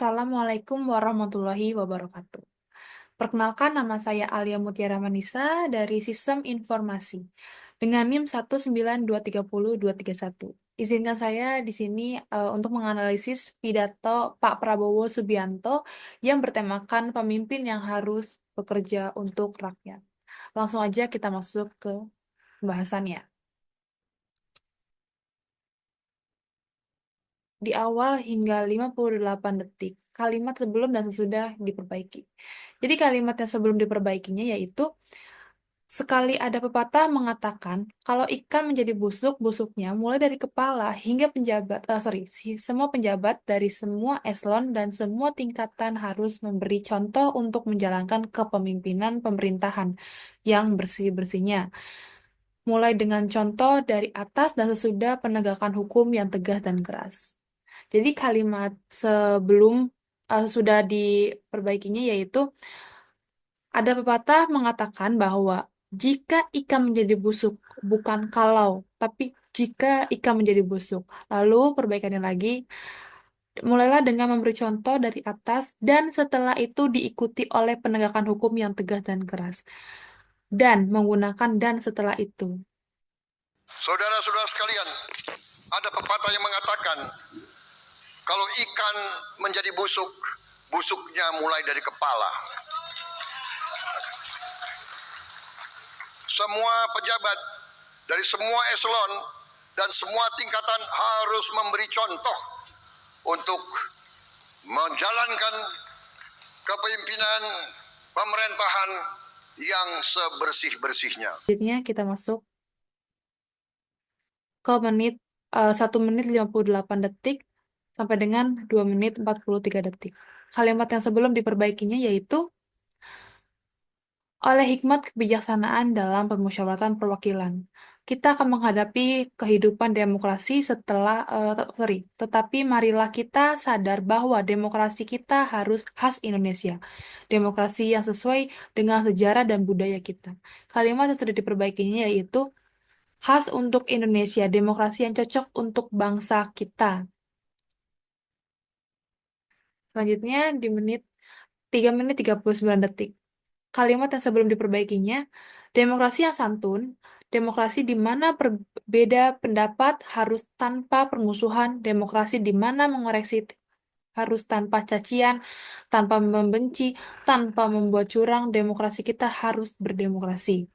Assalamualaikum warahmatullahi wabarakatuh. Perkenalkan, nama saya Alia Mutiara Manisa dari Sistem Informasi dengan NIM 19230-231. Izinkan saya di sini untuk menganalisis pidato Pak Prabowo Subianto yang bertemakan pemimpin yang harus bekerja untuk rakyat. Langsung aja kita masuk ke pembahasannya. Di awal hingga 58 detik, kalimat sebelum dan sesudah diperbaiki. Jadi kalimat yang sebelum diperbaikinya yaitu, sekali ada pepatah mengatakan, kalau ikan menjadi busuk, busuknya mulai dari kepala hingga semua penjabat dari semua eselon dan semua tingkatan harus memberi contoh untuk menjalankan kepemimpinan pemerintahan yang bersih-bersihnya. Mulai dengan contoh dari atas dan sesudah penegakan hukum yang tegas dan keras. Jadi kalimat sebelum sudah diperbaikinya yaitu, ada pepatah mengatakan bahwa jika ikan menjadi busuk, bukan kalau, tapi jika ikan menjadi busuk. Lalu perbaikannya lagi, mulailah dengan memberi contoh dari atas dan setelah itu diikuti oleh penegakan hukum yang tegas dan keras. Dan menggunakan dan setelah itu. Saudara-saudara sekalian, ada pepatah yang mengatakan, kalau ikan menjadi busuk, busuknya mulai dari kepala. Semua pejabat dari semua eselon dan semua tingkatan harus memberi contoh untuk menjalankan kepemimpinan pemerintahan yang sebersih-bersihnya. Selanjutnya kita masuk ke 1 menit 58 detik sampai dengan 2 menit 43 detik. Kalimat yang sebelum diperbaikinya yaitu, oleh hikmat kebijaksanaan dalam permusyawaratan perwakilan, kita akan menghadapi kehidupan demokrasi tetapi marilah kita sadar bahwa demokrasi kita harus khas Indonesia, demokrasi yang sesuai dengan sejarah dan budaya kita. Kalimat yang sudah diperbaikinya yaitu, khas untuk Indonesia, demokrasi yang cocok untuk bangsa kita. Selanjutnya di 3 menit 39 detik. Kalimat yang sebelum diperbaikinya, demokrasi yang santun, demokrasi di mana berbeda pendapat harus tanpa permusuhan, demokrasi di mana mengoreksi harus tanpa cacian, tanpa membenci, tanpa membuat curang, demokrasi kita harus berdemokrasi.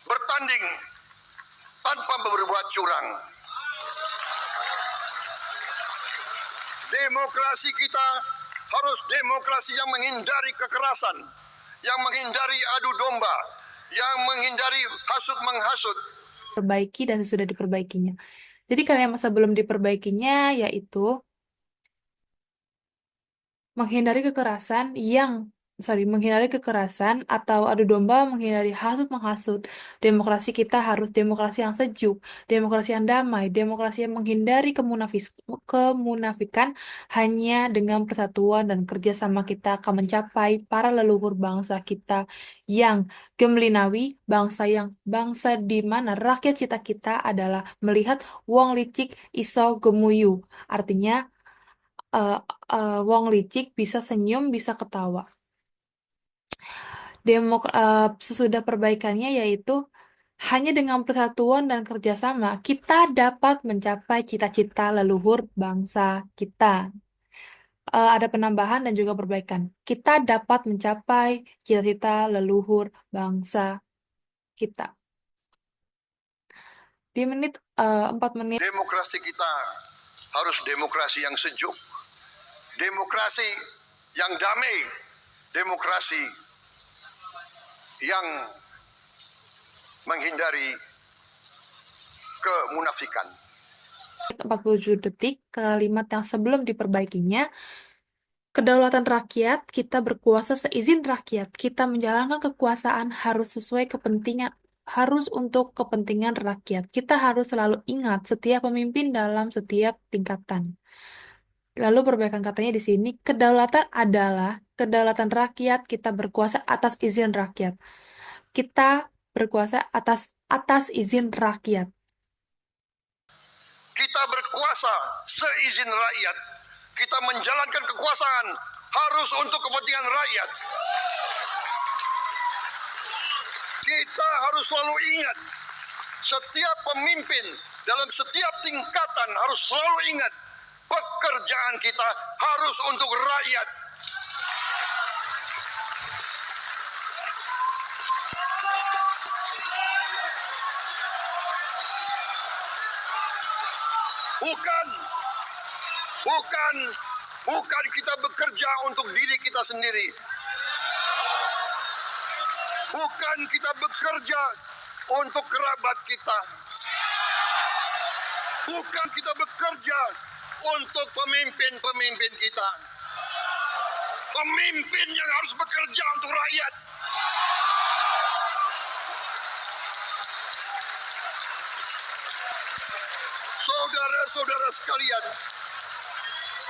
Bertanding tanpa berbuat curang. Demokrasi kita harus demokrasi yang menghindari kekerasan, yang menghindari adu domba, yang menghindari hasut-menghasut. Perbaiki dan sudah diperbaikinya. Jadi kalimat sebelum diperbaikinya yaitu, menghindari kekerasan atau adu domba, menghindari hasut menghasut. Demokrasi kita harus demokrasi yang sejuk, demokrasi yang damai, demokrasi yang menghindari kemunafikan. Hanya dengan persatuan dan kerjasama kita akan mencapai para leluhur bangsa kita yang gemlinawi, bangsa di mana rakyat kita adalah melihat wong licik iso gemuyu. Artinya, wong licik bisa senyum, bisa ketawa. Sesudah perbaikannya yaitu, hanya dengan persatuan dan kerjasama kita dapat mencapai cita-cita leluhur bangsa kita. Ada penambahan dan juga perbaikan. Kita dapat mencapai cita-cita leluhur bangsa kita. Di 4 menit. Demokrasi kita harus demokrasi yang sejuk, demokrasi yang damai, demokrasi yang menghindari kemunafikan. 47 detik, kalimat yang sebelum diperbaikinya, kedaulatan rakyat, kita berkuasa seizin rakyat, kita menjalankan kekuasaan harus untuk kepentingan rakyat. Kita harus selalu ingat setiap pemimpin dalam setiap tingkatan. Lalu perbaikan katanya di sini, kedaulatan adalah kedaulatan rakyat, kita berkuasa atas izin rakyat. Kita berkuasa atas izin rakyat. Kita berkuasa seizin rakyat. kita menjalankan kekuasaan harus untuk kepentingan rakyat. Kita harus selalu ingat, setiap pemimpin dalam setiap tingkatan harus selalu ingat, pekerjaan kita harus untuk rakyat. Bukan kita bekerja untuk diri kita sendiri. Bukan kita bekerja untuk kerabat kita. Bukan kita bekerja untuk pemimpin-pemimpin kita. Pemimpin yang harus bekerja untuk rakyat. Saudara-saudara sekalian,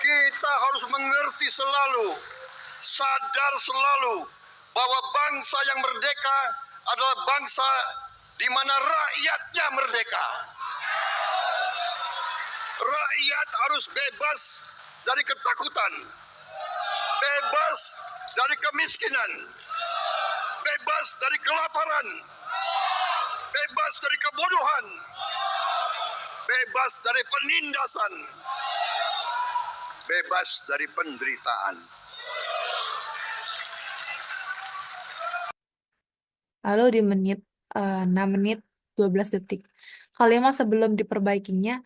kita harus mengerti selalu, sadar selalu bahwa bangsa yang merdeka adalah bangsa di mana rakyatnya merdeka. Rakyat harus bebas dari ketakutan, bebas dari kemiskinan, bebas dari kelaparan, bebas dari kebodohan, bebas dari penindasan, bebas dari penderitaan. Lalu di 6 menit 12 detik. Kalimat sebelum diperbaikinya,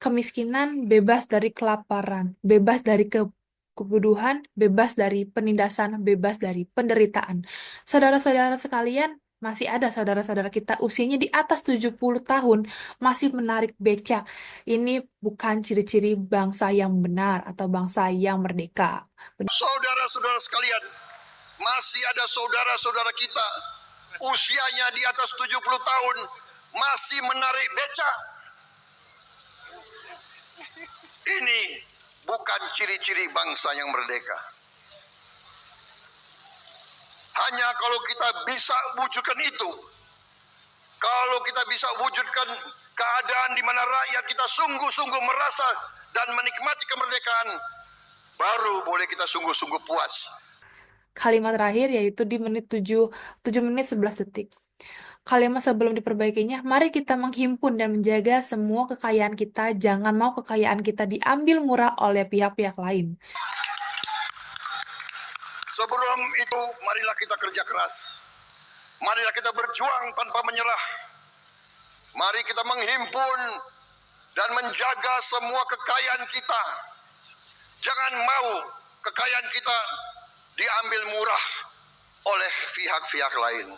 kemiskinan, bebas dari kelaparan, bebas dari kebodohan, bebas dari penindasan, bebas dari penderitaan. Saudara-saudara sekalian, masih ada saudara-saudara kita usianya di atas 70 tahun masih menarik becak. Ini bukan ciri-ciri bangsa yang benar atau bangsa yang merdeka. Saudara-saudara sekalian, masih ada saudara-saudara kita usianya di atas 70 tahun masih menarik becak. Ini bukan ciri-ciri bangsa yang merdeka. Hanya kalau kita bisa wujudkan itu, kalau kita bisa wujudkan keadaan di mana rakyat kita sungguh-sungguh merasa dan menikmati kemerdekaan, baru boleh kita sungguh-sungguh puas. Kalimat terakhir yaitu di 7 menit 11 detik. Kalimat sebelum diperbaikinya, mari kita menghimpun dan menjaga semua kekayaan kita, jangan mau kekayaan kita diambil murah oleh pihak-pihak lain. Sebelum itu, marilah kita kerja keras. Marilah kita berjuang tanpa menyerah. Mari kita menghimpun dan menjaga semua kekayaan kita. Jangan mau kekayaan kita diambil murah oleh pihak-pihak lain.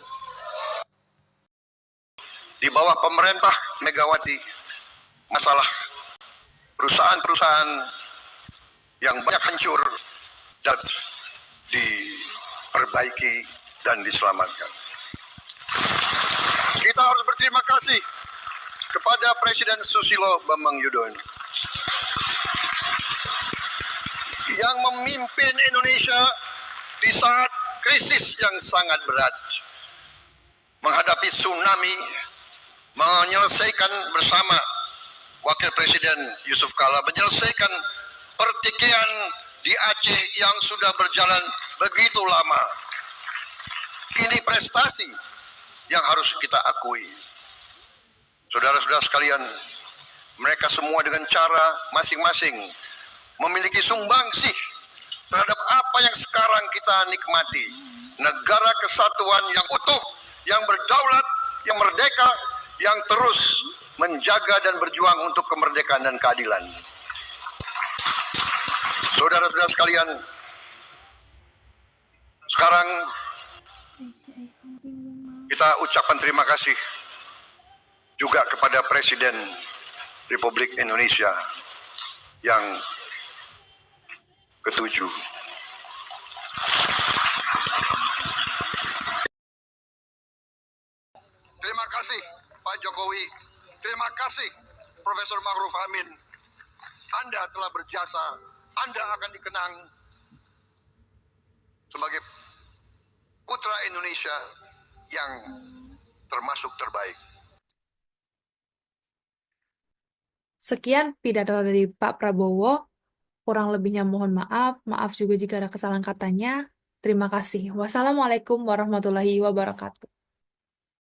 Di bawah pemerintah Megawati, masalah perusahaan-perusahaan yang banyak hancur dan diperbaiki dan diselamatkan. Kita harus berterima kasih kepada Presiden Susilo Bambang Yudhoyono yang memimpin Indonesia di saat krisis yang sangat berat, menghadapi tsunami, menyelesaikan bersama Wakil Presiden Yusuf Kala, menyelesaikan pertikaian di Aceh yang sudah berjalan begitu lama. Ini prestasi yang harus kita akui. Saudara-saudara sekalian, mereka semua dengan cara masing-masing memiliki sumbangsih terhadap apa yang sekarang kita nikmati. Negara kesatuan yang utuh, yang berdaulat, yang merdeka, yang terus menjaga dan berjuang untuk kemerdekaan dan keadilan. Saudara-saudara sekalian, sekarang kita ucapkan terima kasih juga kepada Presiden Republik Indonesia yang ketujuh. Terima kasih Pak Jokowi, terima kasih Profesor Ma'ruf Amin. Anda telah berjasa, Anda akan dikenang sebagai putra Indonesia yang termasuk terbaik. Sekian pidato dari Pak Prabowo. Kurang lebihnya mohon maaf. Maaf juga jika ada kesalahan katanya. Terima kasih. Wassalamualaikum warahmatullahi wabarakatuh.